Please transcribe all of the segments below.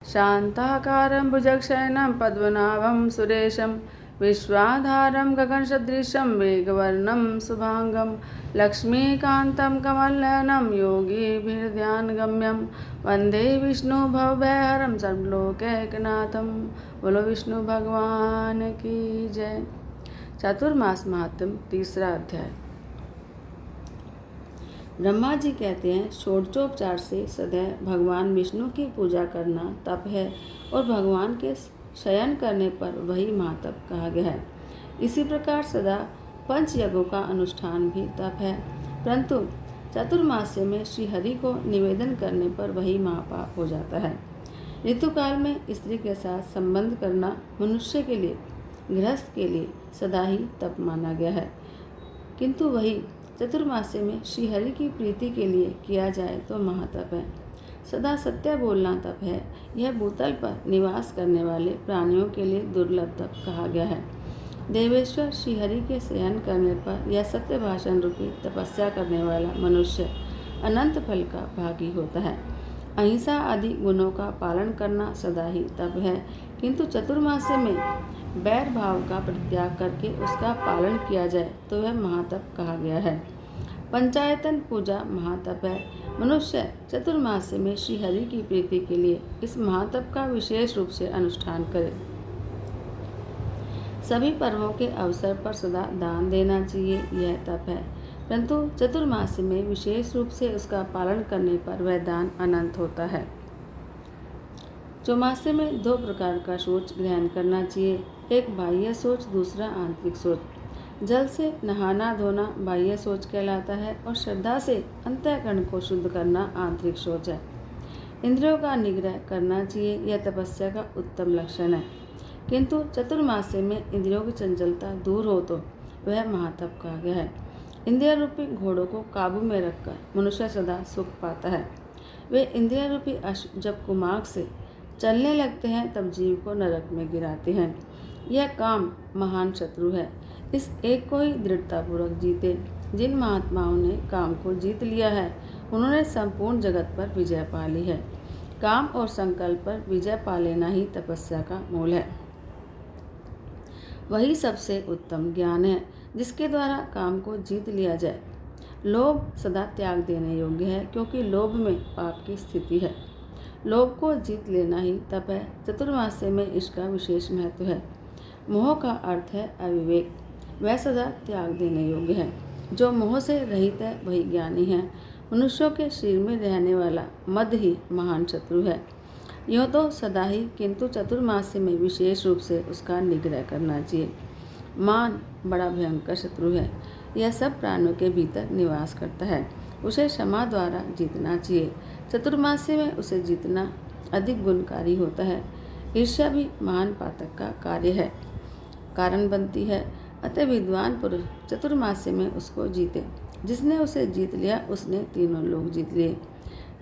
शान्ताकारं भुजगशयनं पद्मनाभं सुरेशं विश्वाधारं गगनसदृशं मेघवर्णं शुभांगं लक्ष्मीकान्तं कमलनयनं योगिभिर्ध्यानगम्यं वन्दे विष्णुभवभयहरं सर्वलोकैकनाथं। बोलो विष्णु भगवान की जय। चातुर्मास महात्म्य, तीसरा अध्याय। ब्रह्मा जी कहते हैं, षोडशोपचार से सदैव भगवान विष्णु की पूजा करना तप है और भगवान के शयन करने पर वही महातप कहा गया है। इसी प्रकार सदा पंच यज्ञों का अनुष्ठान भी तप है, परंतु चतुर्मास्य में श्रीहरि को निवेदन करने पर वही महापाप हो जाता है। ऋतुकाल में स्त्री के साथ संबंध करना मनुष्य के लिए, गृहस्थ के लिए सदा ही तप माना गया है, किंतु वही चतुर्मास्य में श्रीहरि की प्रीति के लिए किया जाए तो महातप है। सदा सत्य बोलना तप है। यह भूतल पर निवास करने वाले प्राणियों के लिए दुर्लभ तप कहा गया है। देवेश्वर श्रीहरि के शयन करने पर यह सत्य भाषण रूपी तपस्या करने वाला मनुष्य अनंत फल का भागी होता है। अहिंसा आदि गुणों का पालन करना सदा ही तप है, किंतु चतुर्मास्य में बैर भाव का परित्याग करके उसका पालन किया जाए तो वह महातप कहा गया है। पंचायतन पूजा महातप है। मनुष्य चतुर्मास्य में श्रीहरि की प्रीति के लिए इस महातप का विशेष रूप से अनुष्ठान करे। सभी पर्वों के अवसर पर सदा दान देना चाहिए, यह तप है, परंतु चतुर्मास्य में विशेष रूप से उसका पालन करने पर वह दान अनंत होता है। चौमासे में दो प्रकार का शौच ग्रहण करना चाहिए, एक बाह्य शौच, दूसरा आंतरिक शौच। जल से नहाना धोना बाह्य शौच कहलाता है और श्रद्धा से अंतःकरण को शुद्ध करना आंतरिक शौच है। इंद्रियों का निग्रह करना चाहिए, यह तपस्या का उत्तम लक्षण है, किंतु चतुर्मास्य में इंद्रियों की चंचलता दूर हो तो वह महातप कहा गया है। इंद्रिय रूपी घोड़ों को काबू में रखकर मनुष्य सदा सुख पाता है। वे इंद्रिय रूपी अश्व जब कुमार्ग से चलने लगते हैं तब जीव को नरक में गिराते हैं। यह काम महान शत्रु है, इस एक को ही दृढ़तापूर्वक जीते। जिन महात्माओं ने काम को जीत लिया है उन्होंने संपूर्ण जगत पर विजय पा ली है। काम और संकल्प पर विजय पा लेना ही तपस्या का मूल है। वही सबसे उत्तम ज्ञान है जिसके द्वारा काम को जीत लिया जाए। लोभ सदा त्याग देने योग्य है, क्योंकि लोभ में पाप की स्थिति है। लोभ को जीत लेना ही तप है। चतुर्मास्य में इसका विशेष महत्व है। मोह का अर्थ है अविवेक, वह सदा त्याग देने योग्य है। जो मोह से रहित है वही ज्ञानी है। मनुष्यों के शरीर में रहने वाला मद ही महान शत्रु है। यह तो सदा ही, किंतु चतुर्मास्य में विशेष रूप से उसका निग्रह करना चाहिए। मान बड़ा भयंकर शत्रु है, यह सब प्राणियों के भीतर निवास करता है, उसे क्षमा द्वारा जीतना चाहिए। चतुर्मास्य में उसे जीतना अधिक गुणकारी होता है। ईर्ष्या भी महान पातक का कार्य है, कारण बनती है। अतः विद्वान पुरुष चतुर्मास्य में उसको जीते। जिसने उसे जीत लिया उसने तीनों लोग जीत लिए।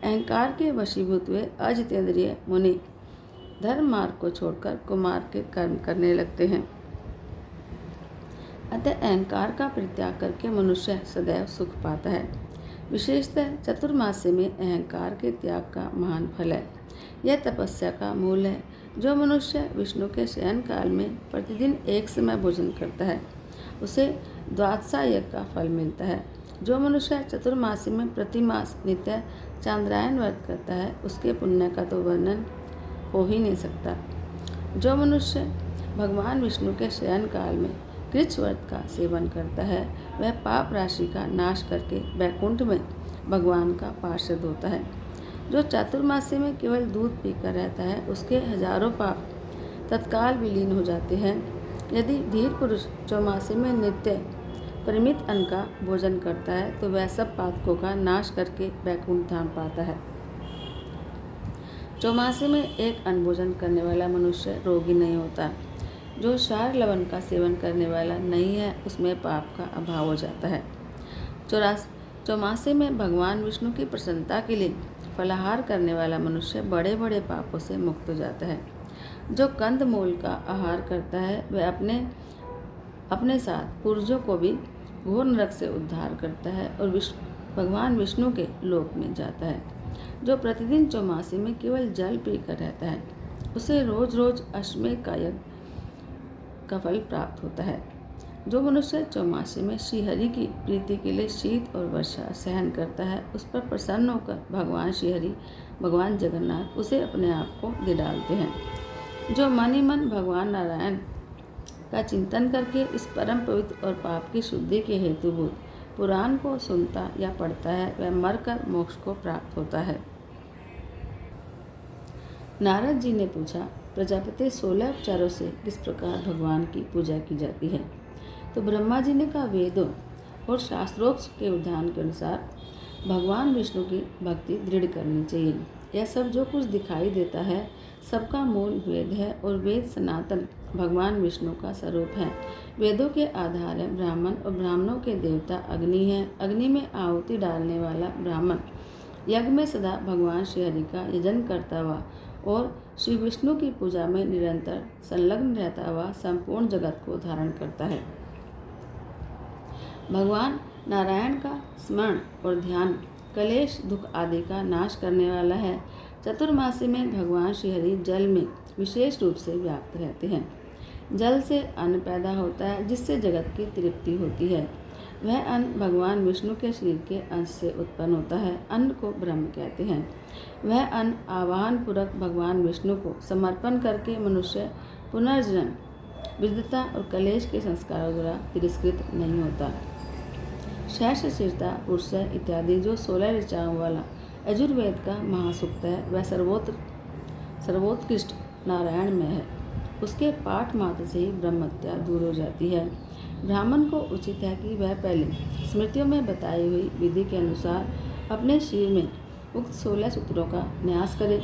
अहंकार के वशीभूत हुए अजितेंद्रिय मुनि धर्म मार्ग को छोड़कर कुमार्ग के कर्म करने लगते हैं। अतः अहंकार का परित्याग करके मनुष्य सदैव सुख पाता है। विशेषतः चतुर्मास्य में अहंकार के त्याग का महान फल है। यह तपस्या का मूल है। जो मनुष्य विष्णु के शयन काल में प्रतिदिन एक समय भोजन करता है उसे द्वादशा यज्ञ का फल मिलता है। जो मनुष्य चतुर्मास्य में प्रतिमास नित्य चांद्रायन व्रत करता है उसके पुण्य का तो वर्णन हो ही नहीं सकता। जो मनुष्य भगवान विष्णु के शयन काल में कृच्छ व्रत का सेवन करता है वह पाप राशि का नाश करके वैकुंठ में भगवान का पार्षद होता है। जो चातुर्मास्य में केवल दूध पीकर रहता है उसके हजारों पाप तत्काल विलीन हो जाते हैं। यदि धीर पुरुष चौमासे में नित्य परिमित अन्न का भोजन करता है तो वह सब पातकों का नाश करके वैकुंठ धाम पाता है। चौमासे में एक अन्न भोजन करने वाला मनुष्य रोगी नहीं होता। जो क्षार लवण का सेवन करने वाला नहीं है उसमें पाप का अभाव हो जाता है। चौमासे में भगवान विष्णु की प्रसन्नता के लिए फलाहार करने वाला मनुष्य बड़े बड़े पापों से मुक्त हो जाता है। जो कंद मूल का आहार करता है वह अपने साथ पूर्वजों को भी घोर नरक से उद्धार करता है और भगवान विष्णु के लोक में जाता है। जो प्रतिदिन चौमासे में केवल जल पीकर रहता है, उसे रोज रोज अश्वमेध का यज्ञ का फल प्राप्त होता है। जो मनुष्य चौमासे में श्रीहरि की प्रीति के लिए शीत और वर्षा सहन करता है, उस पर प्रसन्न होकर भगवान श्रीहरि, भगवान जगन्नाथ उसे अपने आप को दे डालते हैं। जो मन ही मन भगवान नारायण का चिंतन करके इस परम पवित्र और पाप की शुद्धि के हेतुभूत पुराण को सुनता या पढ़ता है, वह मरकर मोक्ष को प्राप्त होता है। नारद जी ने पूछा, प्रजापति 16 उपचारों से किस प्रकार भगवान की पूजा की जाती है? तो ब्रह्मा जी ने कहा, वेदों और शास्त्रोक्त के विधान के अनुसार भगवान विष्णु की भक्ति दृढ़ करनी चाहिए। यह सब जो कुछ दिखाई देता है, सबका मूल वेद है और वेद सनातन भगवान विष्णु का स्वरूप है। वेदों के आधार है ब्राह्मण और ब्राह्मणों के देवता अग्नि है। अग्नि में आहुति डालने वाला ब्राह्मण यज्ञ में सदा भगवान श्रीहरि का यजन करता हुआ और श्री विष्णु की पूजा में निरंतर संलग्न रहता हुआ संपूर्ण जगत को धारण करता है। भगवान नारायण का स्मरण और ध्यान कलेश दुख आदि का नाश करने वाला है। चतुर्मासी में भगवान श्रीहरि जल में विशेष रूप से व्याप्त रहते हैं। जल से अन्न पैदा होता है, जिससे जगत की तृप्ति होती है। वह अन्न भगवान विष्णु के शरीर के अंश से उत्पन्न होता है। अन्न को ब्रह्म कहते हैं। वह अन्न आवाहन पूर्वक भगवान विष्णु को समर्पण करके मनुष्य पुनर्जन्म, वृद्धता और कलेश के संस्कारों द्वारा तिरस्कृत नहीं होता। शेष शीर्षता पुरुष इत्यादि जो 16 ऋचाओं वाला यजुर्वेद का महासूक्त है, वह सर्वोत्कृष्ट नारायण में है। उसके पाठ मात्र से ही ब्रह्महत्या दूर हो जाती है। ब्राह्मण को उचित है कि वह पहले स्मृतियों में बताई हुई विधि के अनुसार अपने शरीर में उक्त 16 सूत्रों का न्यास करे।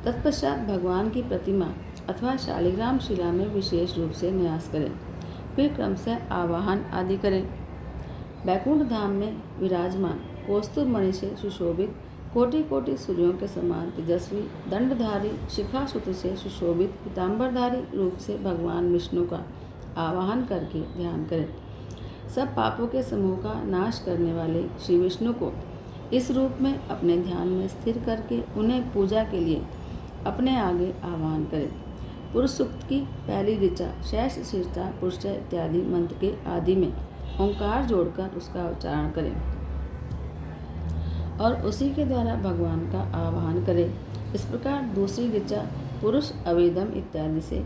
तत्पश्चात भगवान की प्रतिमा अथवा शालिग्राम शिला में विशेष रूप से न्यास करें। फिर क्रमशः आवाहन आदि करें। बैकुंठ धाम में विराजमान कौस्तुभ मणि से सुशोभित कोटि कोटि सूर्यों के समान तेजस्वी दंडधारी शिखासूत्र से सुशोभित पीताम्बरधारी रूप से भगवान विष्णु का आवाहन करके ध्यान करें। सब पापों के समूह का नाश करने वाले श्री विष्णु को इस रूप में अपने ध्यान में स्थिर करके उन्हें पूजा के लिए अपने आगे आह्वान करें। पुरुष सूक्त की पहली ऋचा शेष शीर्षता पुरुष इत्यादि मंत्र के आदि में ओंकार जोड़कर उसका उच्चारण करें और उसी के द्वारा भगवान का आवाहन करें। इस प्रकार दूसरी ऋचा पुरुष अवेदम इत्यादि से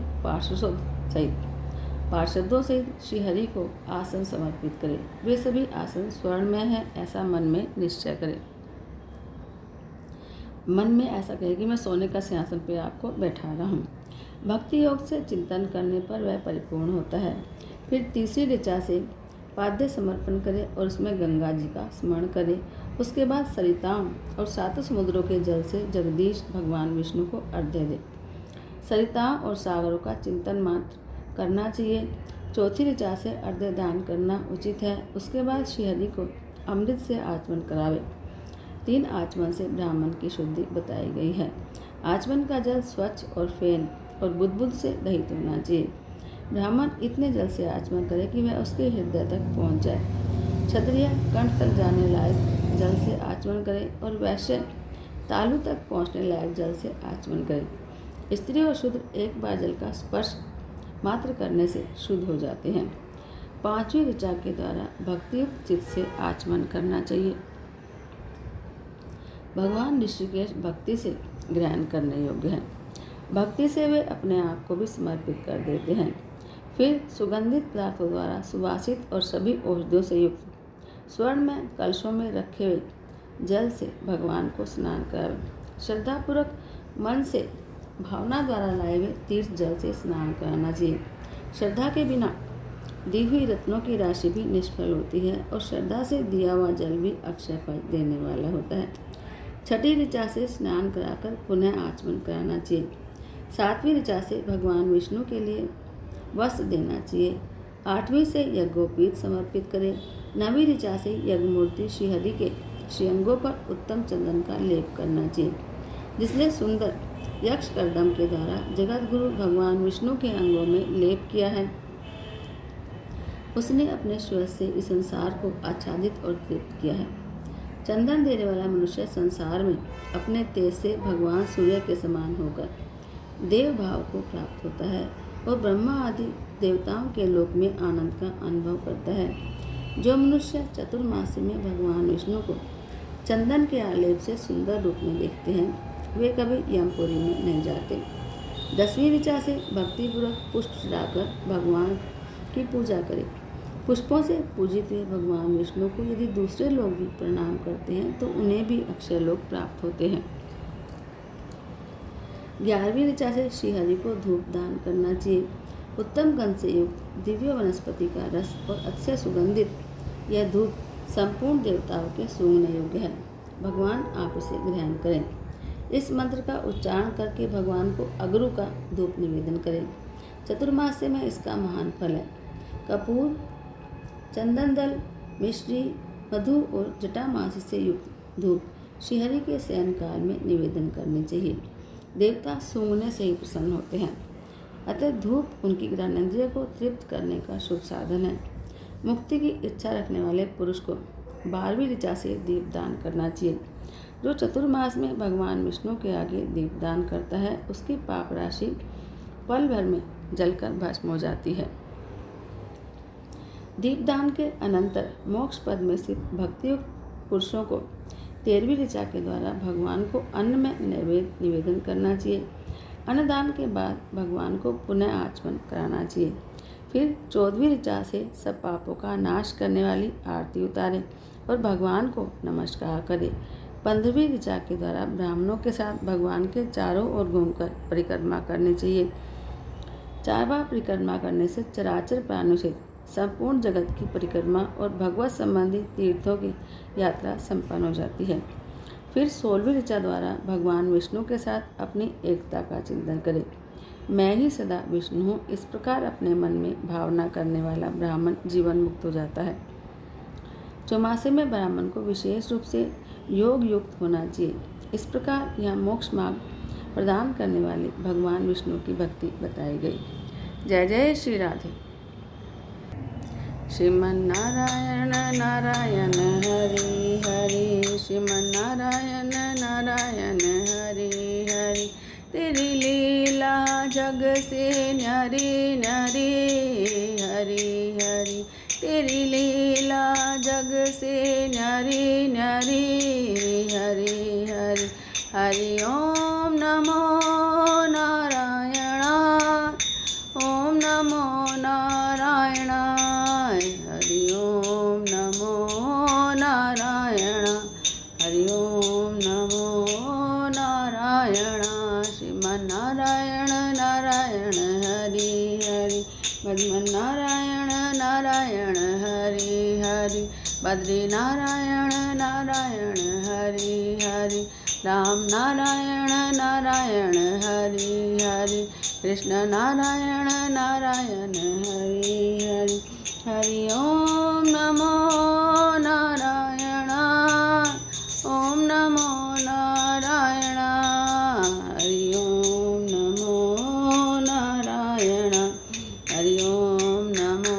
पार्षदों सहित श्रीहरि को आसन समर्पित करें। वे सभी आसन स्वर्ण में है, ऐसा मन में निश्चय करें। मन में ऐसा कहे कि मैं सोने का सिंहासन पर आपको बैठा रहा हूँ। भक्ति योग से चिंतन करने पर वह परिपूर्ण होता है। फिर तीसरी ऋचा से पाद्य समर्पण करें और उसमें गंगा जी का स्मरण करें। उसके बाद सरिताओं और 7 समुद्रों के जल से जगदीश भगवान विष्णु को अर्घ्य दें। सरिताओं और सागरों का चिंतन मात्र करना चाहिए। चौथी ऋचा से अर्घ्य दान करना उचित है। उसके बाद श्रीहरि को अमृत से आचमन करावे। 3 आचमन से ब्राह्मण की शुद्धि बताई गई है। आचमन का जल स्वच्छ और फेन और बुदबुद से रहित होना चाहिए। ब्राह्मण इतने जल से आचमन करे कि वह उसके हृदय तक पहुंच जाए। क्षत्रिय कंठ तक जाने लायक जल से आचमन करे और वैश्य तालु तक पहुंचने लायक जल से आचमन करे। स्त्री और शूद्र एक बार जल का स्पर्श मात्र करने से शुद्ध हो जाते हैं। 5वीं ऋचा के द्वारा भक्तियुक्त चित्त से आचमन करना चाहिए। भगवान ऋषिकेश भक्ति से ग्रहण करने योग्य हैं। भक्ति से वे अपने आप को भी समर्पित कर देते हैं। फिर सुगंधित पदार्थों द्वारा सुवासित और सभी औषधियों से युक्त स्वर्ण में कलशों में रखे हुए जल से भगवान को स्नान करावें। श्रद्धापूर्वक मन से भावना द्वारा लाए हुए तीर्थ जल से स्नान कराना चाहिए। श्रद्धा के बिना दी हुई रत्नों की राशि भी निष्फल होती है और श्रद्धा से दिया हुआ जल भी अक्षय फल देने वाला होता है। 6ठी ऋचा से स्नान कराकर पुनः आचमन कराना चाहिए। 7वीं ऋचा से भगवान विष्णु के लिए वस्त्र देना चाहिए। 8वीं से यज्ञोपवीत समर्पित करें। 9वीं ऋचा से यज्ञमूर्ति श्रीहरि के श्रीअंगों पर उत्तम चंदन का लेप करना चाहिए, जिसने सुंदर यक्ष कर्दम के द्वारा जगत गुरु भगवान विष्णु के अंगों में लेप किया है। उसने अपने श्वास से इस संसार को आच्छादित और तृप्त किया है। चंदन देने वाला मनुष्य संसार में अपने तेज से भगवान सूर्य के समान होकर देव भाव को प्राप्त होता है और ब्रह्मा आदि देवताओं के लोक में आनंद का अनुभव करता है। जो मनुष्य चतुर्मासी में भगवान विष्णु को चंदन के आलेप से सुंदर रूप में देखते हैं वे कभी यमपुरी में नहीं जाते। 10वीं ऋचा से भक्तिपूर्वक पुष्प चढ़ाकर भगवान की पूजा करें। पुष्पों से पूजित हुए भगवान विष्णु को यदि दूसरे लोग भी प्रणाम करते हैं तो उन्हें भी अक्षय लोक प्राप्त होते हैं। 11वीं ऋचा से श्रीहरि को धूप दान करना चाहिए। उत्तम गंध से युक्त दिव्य वनस्पति का रस और अक्षय सुगंधित यह धूप संपूर्ण देवताओं के सूंघने योग्य है। भगवान आप इसे ग्रहण करें। इस मंत्र का उच्चारण करके भगवान को अगरू का धूप निवेदन करें। चतुर्मास्य में इसका महान फल है। कपूर, चंदन दल, मिश्री, मधु और जटामासी से युक्त धूप श्रीहरि के शयन काल में निवेदन करनी चाहिए। देवता सूंघने से ही प्रसन्न होते हैं, अतः धूप उनकी घ्राणेंद्रिय को तृप्त करने का शुभ साधन है। मुक्ति की इच्छा रखने वाले पुरुष को 12वीं ऋचा से दीपदान करना चाहिए। जो चतुर्मास में भगवान विष्णु के आगे दीपदान करता है उसकी पाप राशि पल भर में जलकर भस्म हो जाती है। दीपदान के अनंतर मोक्ष पद में स्थित भक्तियुक्त पुरुषों को 13वीं ऋचा के द्वारा भगवान को अन्न में नैवेद्य निवेदन करना चाहिए। अन्नदान के बाद भगवान को पुनः आचमन कराना चाहिए। फिर 14वीं ऋचा से सब पापों का नाश करने वाली आरती उतारें और भगवान को नमस्कार करें। 15वीं ऋचा के द्वारा ब्राह्मणों के साथ भगवान के चारों ओर घूमकर परिक्रमा करनी चाहिए। 4 बार परिक्रमा करने से चराचर प्राणियों से संपूर्ण जगत की परिक्रमा और भगवत संबंधी तीर्थों की यात्रा संपन्न हो जाती है। फिर 16वीं ऋचा द्वारा भगवान विष्णु के साथ अपनी एकता का चिंतन करें। मैं ही सदा विष्णु हूँ, इस प्रकार अपने मन में भावना करने वाला ब्राह्मण जीवन मुक्त हो जाता है। चौमासे में ब्राह्मण को विशेष रूप से योग युक्त होना चाहिए। इस प्रकार यहाँ मोक्ष मार्ग प्रदान करने वाले भगवान विष्णु की भक्ति बताई गई। जय जय श्री राधे। श्रीमन्नारायण नारायण हरि हरि, श्रीमन्नारायण नारायण हरि हरि। तेरी लीला जग से न्यारी न्यारी हरि हरि। तेरी लीला जग से न्यारी न्यारी हरि हरि। हरि ओम नमो नारायण, ओम नमो नारायण। हरि ओम नमो नारायण, हरि ओम नमो नारायण। श्रीमन्नारायण नारायण हरि हरि, भजमन्नारायण नारायण हरि हरि। बद्री नारायण नारायण हरि हरि, राम नारायण नारायण हरि हरि। कृष्ण नारायण नारायण हरि हरि। हरि ओम नमो नारायण, ओम नमो नारायण। हरि ओम नमो नारायण, हरि ओम नमो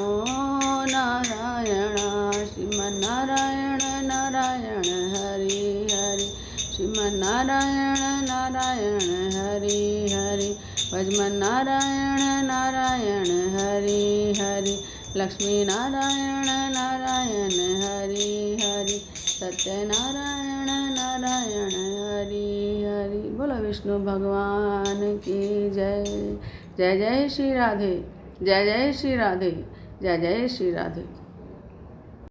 नारायण। श्रीमन्नारायण नारायण हरि हरि, श्रीमन्नारायण नारायण हरि हरि। भजमन्नारायण नारायण हरि हरि। लक्ष्मी नारायण नारायण हरि हरि। सत्यनारायण नारायण हरि हरि। बोलो विष्णु भगवान की जय। जय जय श्री राधे, जय जय श्री राधे, जय जय श्री राधे।